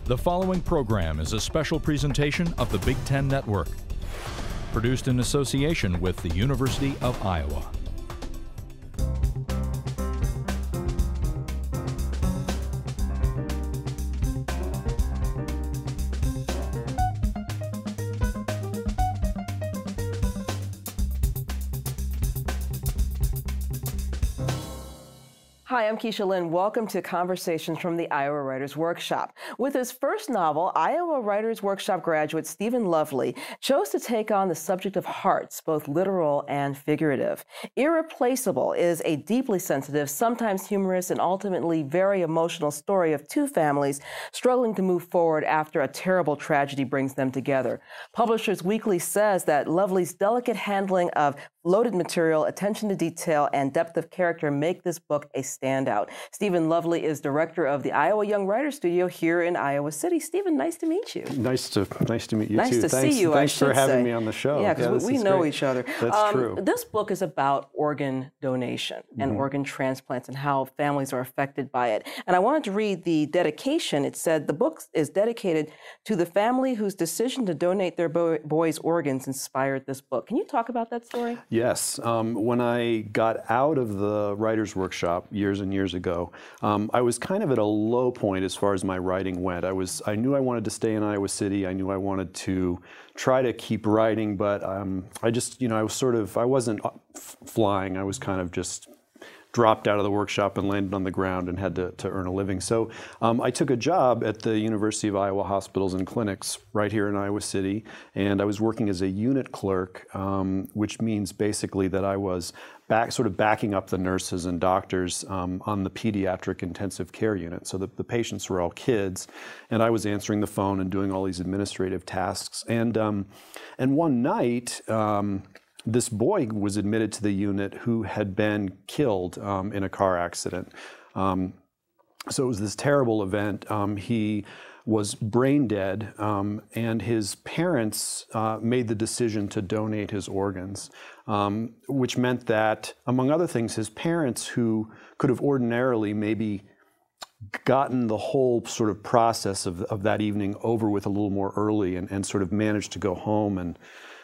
The following program is a special presentation of the Big Ten Network, produced in association with the University of Iowa. Hi, I'm Keisha Lynn. Welcome to Conversations from the Iowa Writers Workshop. With his first novel, Iowa Writers Workshop graduate Stephen Lovely chose to take on the subject of hearts, both literal and figurative. Irreplaceable is a deeply sensitive, sometimes humorous, and ultimately very emotional story of two families struggling to move forward after a terrible tragedy brings them together. Publishers Weekly says that Lovely's delicate handling of loaded material, attention to detail, and depth of character make this book a standout. Stephen Lovely is director of the Iowa Young Writers Studio here in Iowa City. Stephen, nice to meet you. Nice to meet you nice too. To see you. Thanks for having me on the show. Yeah, because we know each other. That's true. This book is about organ donation and organ transplants and how families are affected by it. And I wanted to read the dedication. It said the book is dedicated to the family whose decision to donate their boy's organs inspired this book. Can you talk about that story? Yes. When I got out of the writer's workshop years and years ago, I was kind of at a low point as far as my writing went. I knew I wanted to stay in Iowa City. I knew I wanted to try to keep writing, but I wasn't flying. I was kind of just dropped out of the workshop and landed on the ground and had to earn a living. So I took a job at the University of Iowa Hospitals and Clinics right here in Iowa City, and I was working as a unit clerk, which means basically that I was backing up the nurses and doctors on the pediatric intensive care unit. So the patients were all kids, and I was answering the phone and doing all these administrative tasks. And one night, this boy was admitted to the unit who had been killed in a car accident. So it was this terrible event. He was brain dead, and his parents made the decision to donate his organs, which meant that, among other things, his parents, who could have ordinarily maybe gotten the whole sort of process of that evening over with a little more early and sort of managed to go home and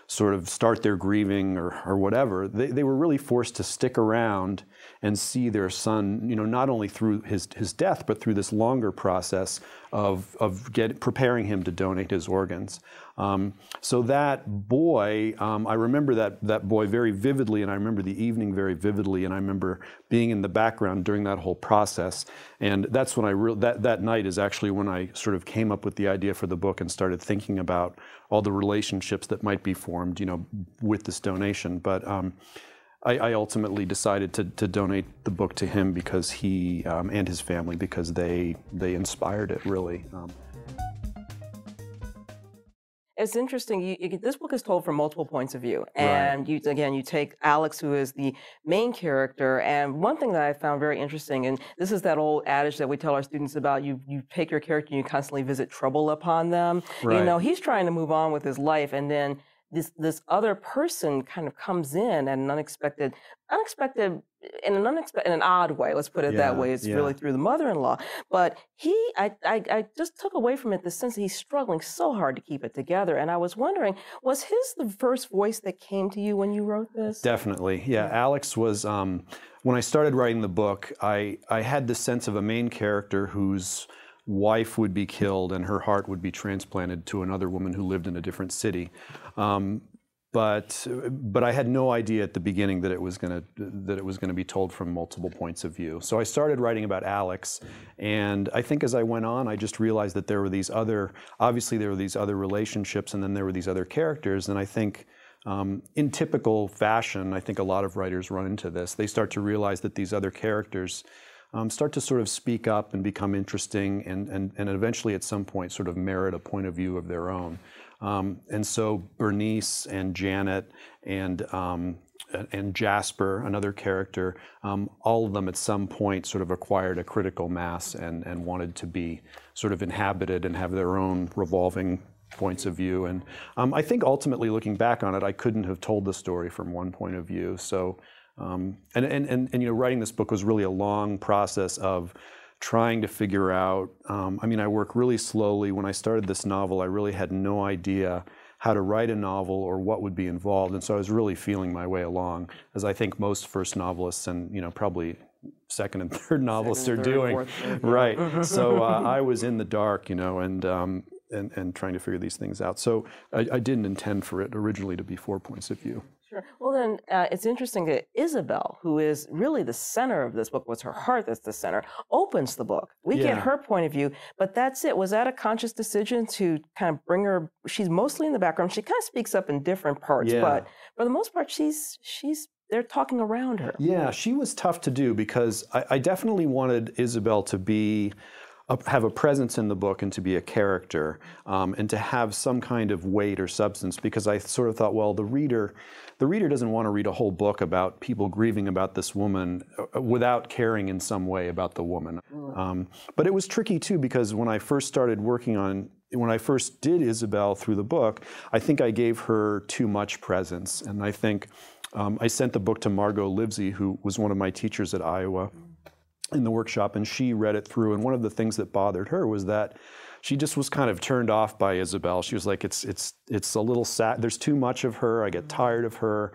sort of start their grieving or whatever, they were really forced to stick around and see their son, not only through his death, but through this longer process of preparing him to donate his organs. So that boy, I remember that boy very vividly, and I remember the evening very vividly, and I remember being in the background during that whole process. And that's when that night is actually when I sort of came up with the idea for the book and started thinking about all the relationships that might be formed, with this donation. But I ultimately decided to donate the book to him because he and his family, because they inspired it, really. It's interesting. This book is told from multiple points of view, and right. you take Alex, who is the main character, and one thing that I found very interesting, and this is that old adage that we tell our students about: you take your character and you constantly visit trouble upon them. Right. He's trying to move on with his life, and then this other person kind of comes in at an unexpected in an odd way. Let's put it that way. It's really through the mother-in-law. But I just took away from it the sense that he's struggling so hard to keep it together. And I was wondering, was his the first voice that came to you when you wrote this? Definitely. Yeah. Alex was, when I started writing the book, I had this sense of a main character whose wife would be killed and her heart would be transplanted to another woman who lived in a different city. But I had no idea at the beginning that it was going to be told from multiple points of view. So I started writing about Alex, and I think as I went on, I just realized that there were these other relationships, and then there were these other characters. And I think, in typical fashion, I think a lot of writers run into this. They start to realize that these other characters start to sort of speak up and become interesting, and eventually at some point sort of merit a point of view of their own. And so Bernice and Janet and Jasper, another character, all of them at some point sort of acquired a critical mass and wanted to be sort of inhabited and have their own revolving points of view. And I think ultimately, looking back on it, I couldn't have told the story from one point of view. So, writing this book was really a long process of trying to figure out, I mean, I work really slowly. When I started this novel, I really had no idea how to write a novel or what would be involved. And so I was really feeling my way along, as I think most first novelists and, you know, probably second and third novelists are doing. Fourth, third, right. So I was in the dark, you know, and trying to figure these things out. So I didn't intend for it originally to be 4 points of view. Sure. Well, then it's interesting that Isabelle, who is really the center of this book, was her heart that's the center, opens the book. We get her point of view, but that's it. Was that a conscious decision to kind of bring her? She's mostly in the background. She kind of speaks up in different parts, but for the most part, they're talking around her. Yeah, she was tough to do because I definitely wanted Isabelle to have a presence in the book and to be a character and to have some kind of weight or substance, because I sort of thought, well, the reader doesn't want to read a whole book about people grieving about this woman without caring in some way about the woman. But it was tricky too, because when I first started when I first did Isabelle through the book, I think I gave her too much presence. And I think I sent the book to Margot Livesey, who was one of my teachers at Iowa in the workshop, and she read it through. And one of the things that bothered her was that she just was kind of turned off by Isabelle. She was like, it's a little sad. There's too much of her. I get tired of her.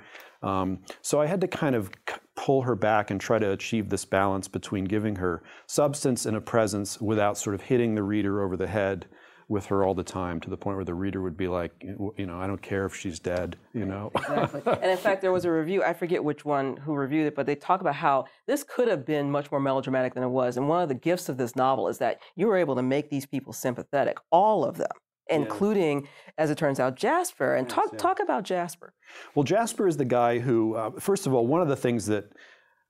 So I had to kind of pull her back and try to achieve this balance between giving her substance and a presence without sort of hitting the reader over the head with her all the time, to the point where the reader would be like, you know, I don't care if she's dead, you know. Exactly. And in fact, there was a review, I forget which one who reviewed it, but they talk about how this could have been much more melodramatic than it was. And one of the gifts of this novel is that you were able to make these people sympathetic, all of them, including, as it turns out, Jasper. And talk about Jasper. Well, Jasper is the guy who, first of all, one of the things that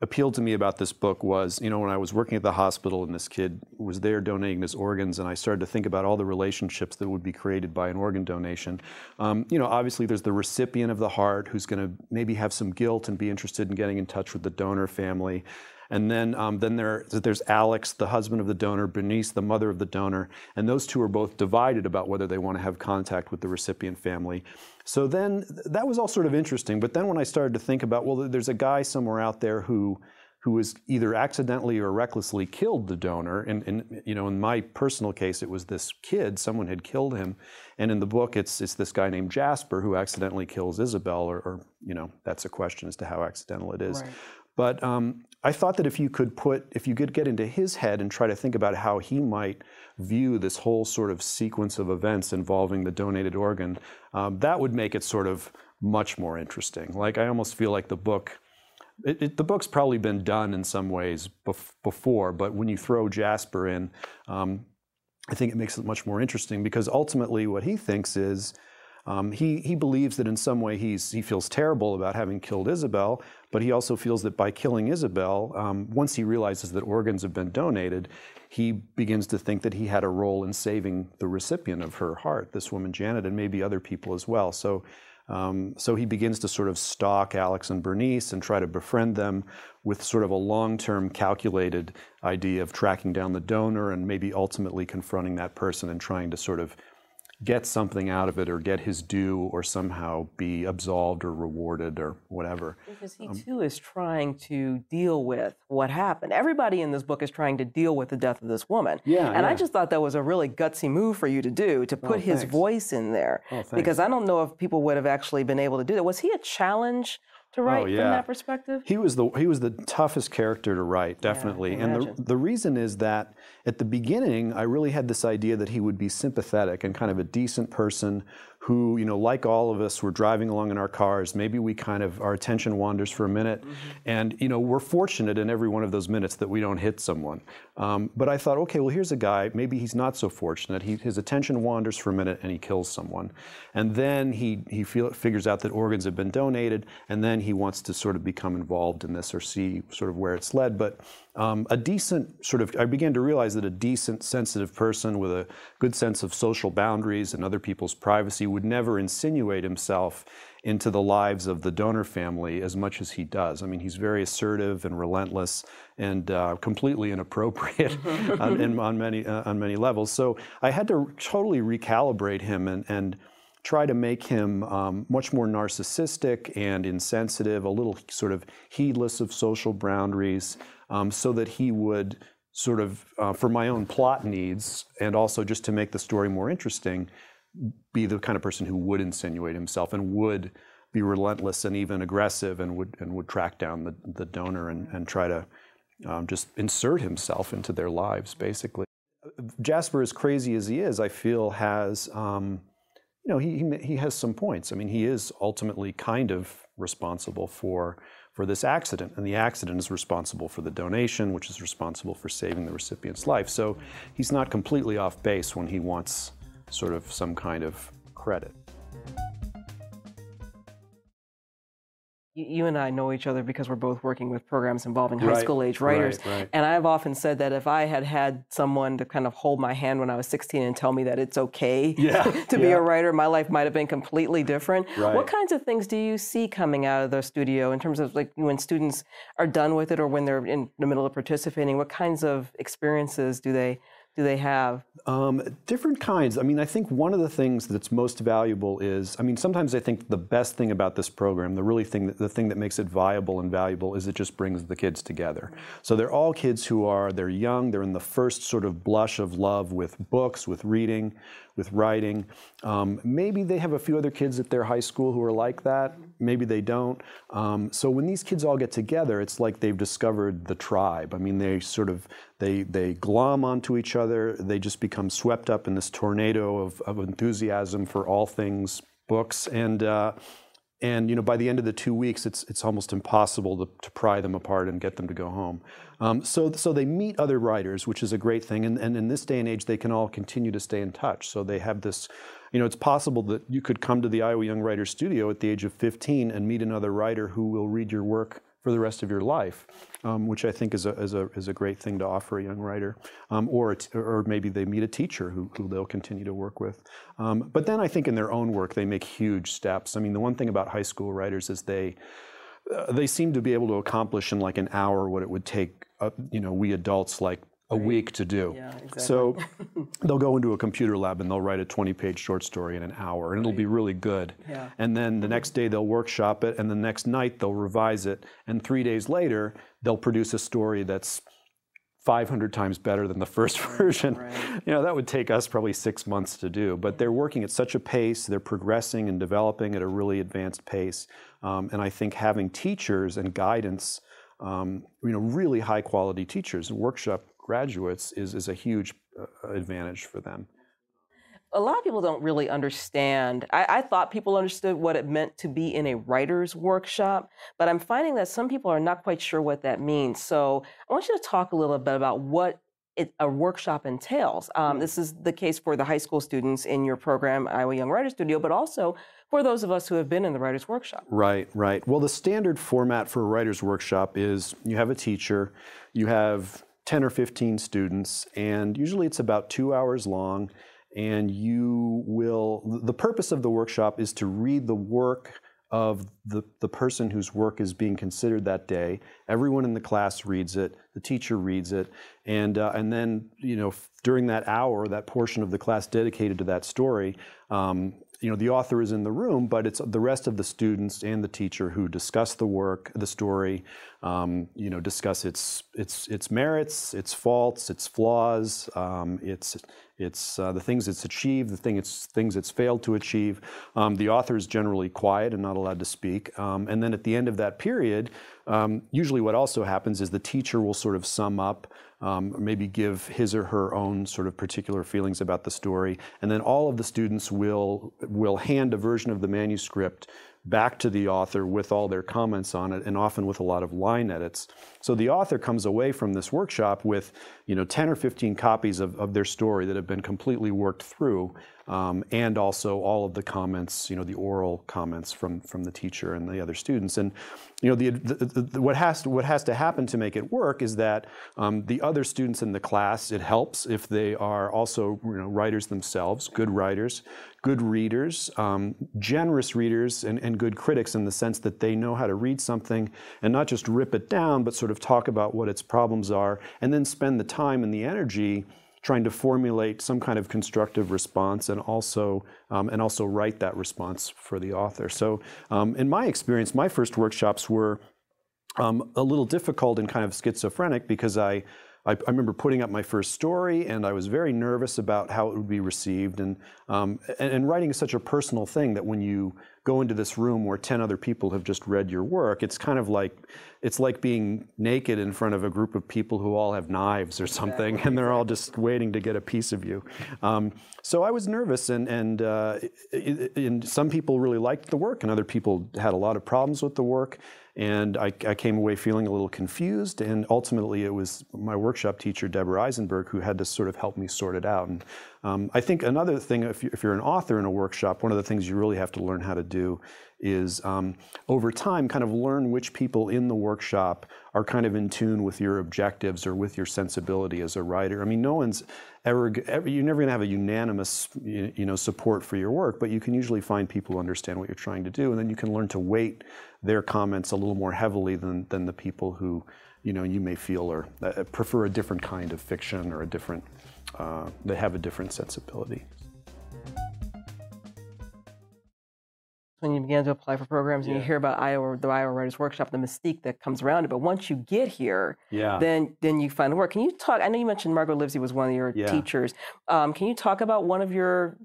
appealed to me about this book was, you know, when I was working at the hospital and this kid was there donating his organs, and I started to think about all the relationships that would be created by an organ donation. You know, obviously there's the recipient of the heart who's going to maybe have some guilt and be interested in getting in touch with the donor family. And then there's Alex, the husband of the donor, Bernice, the mother of the donor, and those two are both divided about whether they want to have contact with the recipient family. So then that was all sort of interesting. But then when I started to think about, well, there's a guy somewhere out there who was either accidentally or recklessly killed the donor, and you know, in my personal case, it was this kid. Someone had killed him, and in the book, it's this guy named Jasper who accidentally kills Isabelle, or you know, that's a question as to how accidental it is. Right. But I thought that if you could get into his head and try to think about how he might view this whole sort of sequence of events involving the donated organ, that would make it sort of much more interesting. Like, I almost feel like the book's probably been done in some ways before, but when you throw Jasper in, I think it makes it much more interesting, because ultimately what he thinks is, he believes that in some way he feels terrible about having killed Isabelle, but he also feels that by killing Isabelle, once he realizes that organs have been donated, he begins to think that he had a role in saving the recipient of her heart, this woman Janet, and maybe other people as well. So he begins to sort of stalk Alex and Bernice and try to befriend them with sort of a long-term calculated idea of tracking down the donor and maybe ultimately confronting that person and trying to sort of get something out of it, or get his due, or somehow be absolved or rewarded or whatever. Because he too is trying to deal with what happened. Everybody in this book is trying to deal with the death of this woman. I just thought that was a really gutsy move for you to do, to put his voice in there. Because I don't know if people would have actually been able to do that. Was he a challenge to write from that perspective? He was the toughest character to write, definitely. And the reason is that at the beginning, I really had this idea that he would be sympathetic and kind of a decent person who, you know, like all of us, we're driving along in our cars. Maybe our attention wanders for a minute. And, you know, we're fortunate in every one of those minutes that we don't hit someone. But I thought, okay, well, here's a guy, maybe he's not so fortunate. His attention wanders for a minute and he kills someone. And then he figures out that organs have been donated, and then he wants to sort of become involved in this or see sort of where it's led. But I began to realize that a decent, sensitive person with a good sense of social boundaries and other people's privacy would never insinuate himself into the lives of the donor family as much as he does. I mean, he's very assertive and relentless and completely inappropriate on many levels. So I had to totally recalibrate him and try to make him much more narcissistic and insensitive, a little sort of heedless of social boundaries, so that he would sort of for my own plot needs, and also just to make the story more interesting, be the kind of person who would insinuate himself and would be relentless and even aggressive, and would track down the donor and try to just insert himself into their lives, basically. Jasper, as crazy as he is, I feel has, he has some points. I mean, he is ultimately kind of responsible for this accident, and the accident is responsible for the donation, which is responsible for saving the recipient's life. So he's not completely off base when he wants sort of some kind of credit. You and I know each other because we're both working with programs involving high school age writers. Right. And I've often said that if I had someone to kind of hold my hand when I was 16 and tell me that it's okay to be a writer, my life might have been completely different. Right. What kinds of things do you see coming out of the studio in terms of like when students are done with it or when they're in the middle of participating? What kinds of experiences do they have? Different kinds. I mean, I think one of the things that's most valuable is, I mean, sometimes I think the best thing about this program, the thing that makes it viable and valuable is it just brings the kids together. So they're all kids they're young, they're in the first sort of blush of love with books, with reading, with writing. Maybe they have a few other kids at their high school who are like that. Maybe they don't. So when these kids all get together, it's like they've discovered the tribe. I mean, they glom onto each other. They just become swept up in this tornado of enthusiasm for all things books. And by the end of the 2 weeks, it's almost impossible to pry them apart and get them to go home. So they meet other writers, which is a great thing. And in this day and age, they can all continue to stay in touch. So they have this, it's possible that you could come to the Iowa Young Writers Studio at the age of 15 and meet another writer who will read your work for the rest of your life, which I think is a great thing to offer a young writer, or maybe they meet a teacher who they'll continue to work with. But then I think in their own work they make huge steps. I mean, the one thing about high school writers is they seem to be able to accomplish in like an hour what it would take we adults like a week to do. Yeah, exactly. So they'll go into a computer lab and they'll write a 20-page short story in an hour, and it'll be really good. Yeah. And then the next day they'll workshop it, and the next night they'll revise it, and 3 days later they'll produce a story that's 500 times better than the first version. Right. That would take us probably 6 months to do, but they're working at such a pace, they're progressing and developing at a really advanced pace. And I think having teachers and guidance, really high quality teachers and workshop graduates is a huge advantage for them. A lot of people don't really understand. I thought people understood what it meant to be in a writer's workshop, but I'm finding that some people are not quite sure what that means. So I want you to talk a little bit about what a workshop entails. This is the case for the high school students in your program, Iowa Young Writers Studio, but also for those of us who have been in the writer's workshop. Right. Well, the standard format for a writer's workshop is you have a teacher, you have 10 or 15 students, and usually it's about 2 hours long. And the purpose of the workshop is to read the work of the person whose work is being considered that day. Everyone in the class reads it, the teacher reads it, and then, during that hour, that portion of the class dedicated to that story, the author is in the room, but it's the rest of the students and the teacher who discuss the work, the story, discuss its merits, its faults, its flaws, its the things it's achieved, the things it's failed to achieve. The author is generally quiet and not allowed to speak. And then at the end of that period, usually what also happens is the teacher will sort of sum up, maybe give his or her own sort of particular feelings about the story, and then all of the students will hand a version of the manuscript back to the author with all their comments on it, and often with a lot of line edits. So the author comes away from this workshop with 10 or 15 copies of their story that have been completely worked through, and also all of the comments, the oral comments from the teacher and the other students. And what has to happen to make it work is that the other students in the class, it helps if they are also writers themselves, good writers, good readers, generous readers, and good critics in the sense that they know how to read something and not just rip it down, but sort of talk about what its problems are, and then spend the time and the energy trying to formulate some kind of constructive response, and also write that response for the author. So in my experience, my first workshops were a little difficult and kind of schizophrenic, because I I remember putting up my first story, and I was very nervous about how it would be received. And writing is such a personal thing that when you go into this room where 10 other people have just read your work, it's kind of like, it's like being naked in front of a group of people who all have knives or something, and they're all just waiting to get a piece of you. So I was nervous, and some people really liked the work, and other people had a lot of problems with the work. And I came away feeling a little confused, and ultimately it was my workshop teacher, Deborah Eisenberg, who had to sort of help me sort it out. And I think another thing, if you're an author in a workshop, one of the things you really have to learn how to do is over time kind of learn which people in the workshop are kind of in tune with your objectives or with your sensibility as a writer. I mean, no one's ever you're never going to have a unanimous support for your work, but you can usually find people who understand what you're trying to do, and then you can learn to weight their comments a little more heavily than the people who you may feel or prefer a different kind of fiction or a different they have a different sensibility. When you begin to apply for programs and you hear about the Iowa Writers Workshop, the mystique that comes around it, but once you get here, then you find the work. Can you talk? I know you mentioned Margot Livesey was one of your teachers. Can you talk about one of your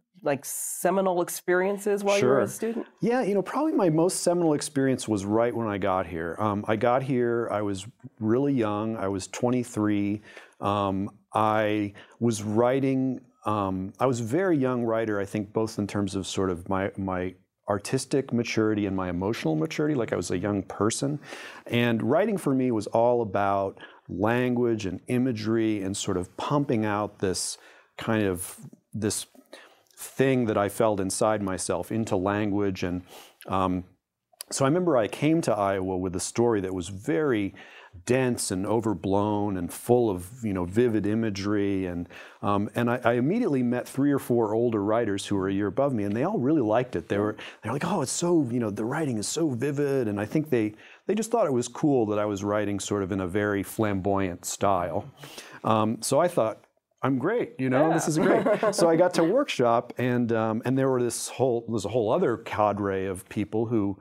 seminal experiences while you were a student? Yeah, probably my most seminal experience was right when I got here. I got here, I was really young. I was 23. I was writing. I was a very young writer, I think, both in terms of sort of my artistic maturity and my emotional maturity, like I was a young person. And writing for me was all about language and imagery and sort of pumping out this kind of this thing that I felt inside myself into language. And so I remember I came to Iowa with a story that was very dense and overblown and full of vivid imagery, and I immediately met 3 or 4 older writers who were a year above me, and they all really liked it. They're like, oh, it's so the writing is so vivid, and I think they just thought it was cool that I was writing sort of in a very flamboyant style. So I thought, I'm great, this is great. So I got to workshop, and there was a whole other cadre of people who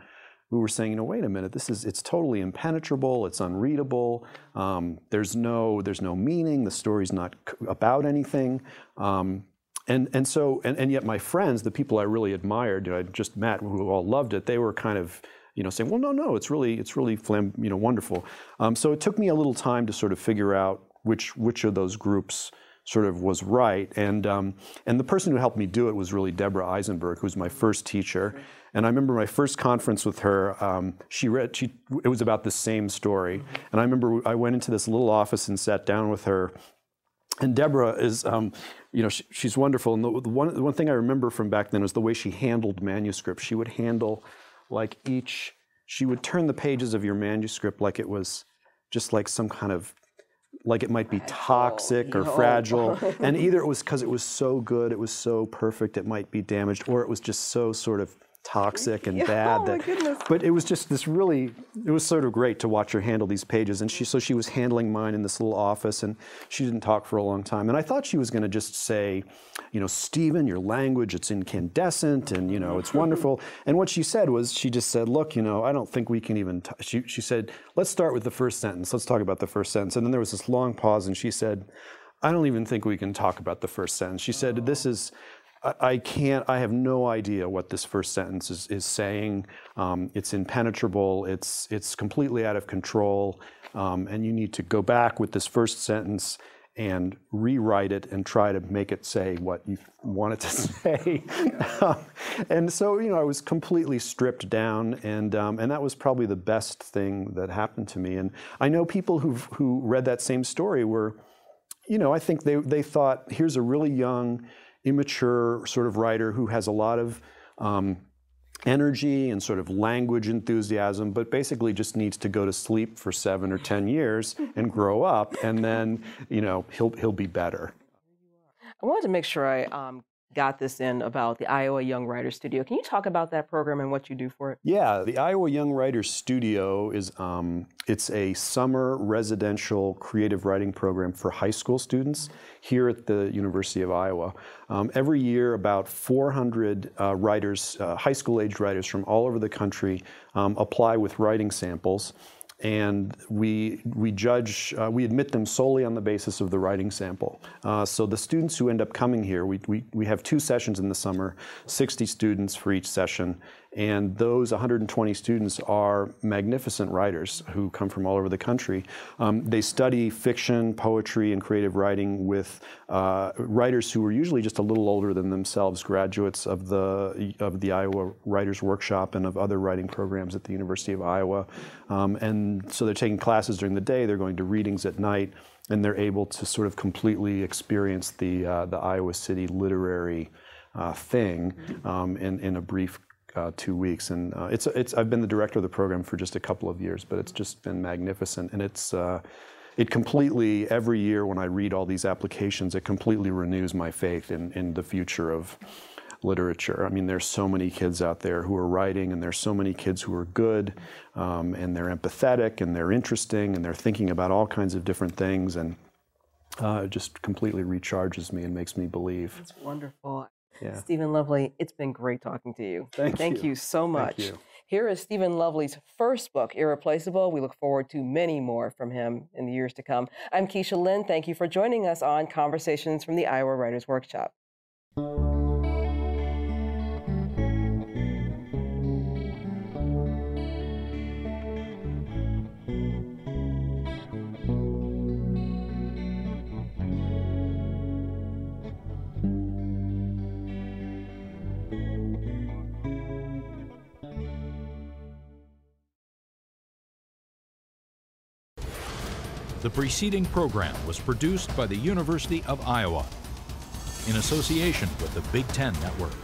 were saying, wait a minute, it's totally impenetrable, it's unreadable, there's no meaning, the story's not about anything. And yet my friends, the people I really admired, I just met, who all loved it, they were kind of saying, well, no, it's really wonderful. So it took me a little time to sort of figure out which of those groups sort of was right. And the person who helped me do it was really Deborah Eisenberg, who was my first teacher. And I remember my first conference with her, it was about the same story. And I remember I went into this little office and sat down with her. And Deborah is, she's wonderful. And the one thing I remember from back then was the way she handled manuscripts. She would handle she would turn the pages of your manuscript like it was just like some kind of, like it might be toxic or fragile. And either it was because it was so good, it was so perfect, it might be damaged, or it was just so sort of toxic and bad. My goodness. But it was just this really, it was sort of great to watch her handle these pages. And so she was handling mine in this little office, and she didn't talk for a long time. And I thought she was going to just say, Stephen, your language, it's incandescent, and it's wonderful. And what she said was, she just said, look, I don't think we can even, she said, let's start with the first sentence. Let's talk about the first sentence. And then there was this long pause, and she said, I don't even think we can talk about the first sentence. She said, I have no idea what this first sentence is saying. It's impenetrable, it's completely out of control, and you need to go back with this first sentence and rewrite it and try to make it say what you want it to say. And so, I was completely stripped down, and that was probably the best thing that happened to me. And I know people who read that same story were, I think they thought, here's a really young, immature sort of writer who has a lot of energy and sort of language enthusiasm, but basically just needs to go to sleep for 7 or 10 years and grow up, and then he'll be better. I wanted to make sure I got this in about the Iowa Young Writers Studio. Can you talk about that program and what you do for it? Yeah, the Iowa Young Writers Studio is it's a summer residential creative writing program for high school students here at the University of Iowa. Every year, about 400 writers, high school age writers from all over the country apply with writing samples. and we admit them solely on the basis of the writing sample. So the students who end up coming here, we have 2 sessions in the summer, 60 students for each session, and those 120 students are magnificent writers who come from all over the country. They study fiction, poetry, and creative writing with writers who are usually just a little older than themselves, graduates of the Iowa Writers Workshop and of other writing programs at the University of Iowa. And so they're taking classes during the day, they're going to readings at night, and they're able to sort of completely experience the Iowa City literary thing in a brief 2 weeks. And I've been the director of the program for just a couple of years, but it's just been magnificent. And it completely, every year when I read all these applications, it completely renews my faith in the future of literature. I mean, there's so many kids out there who are writing, and there's so many kids who are good, and they're empathetic, and they're interesting, and they're thinking about all kinds of different things, and it just completely recharges me and makes me believe. That's wonderful. Yeah. Stephen Lovely, it's been great talking to you. Thank you so much. Thank you. Here is Stephen Lovely's first book, Irreplaceable. We look forward to many more from him in the years to come. I'm Keisha Lynn. Thank you for joining us on Conversations from the Iowa Writers Workshop. The preceding program was produced by the University of Iowa in association with the Big Ten Network.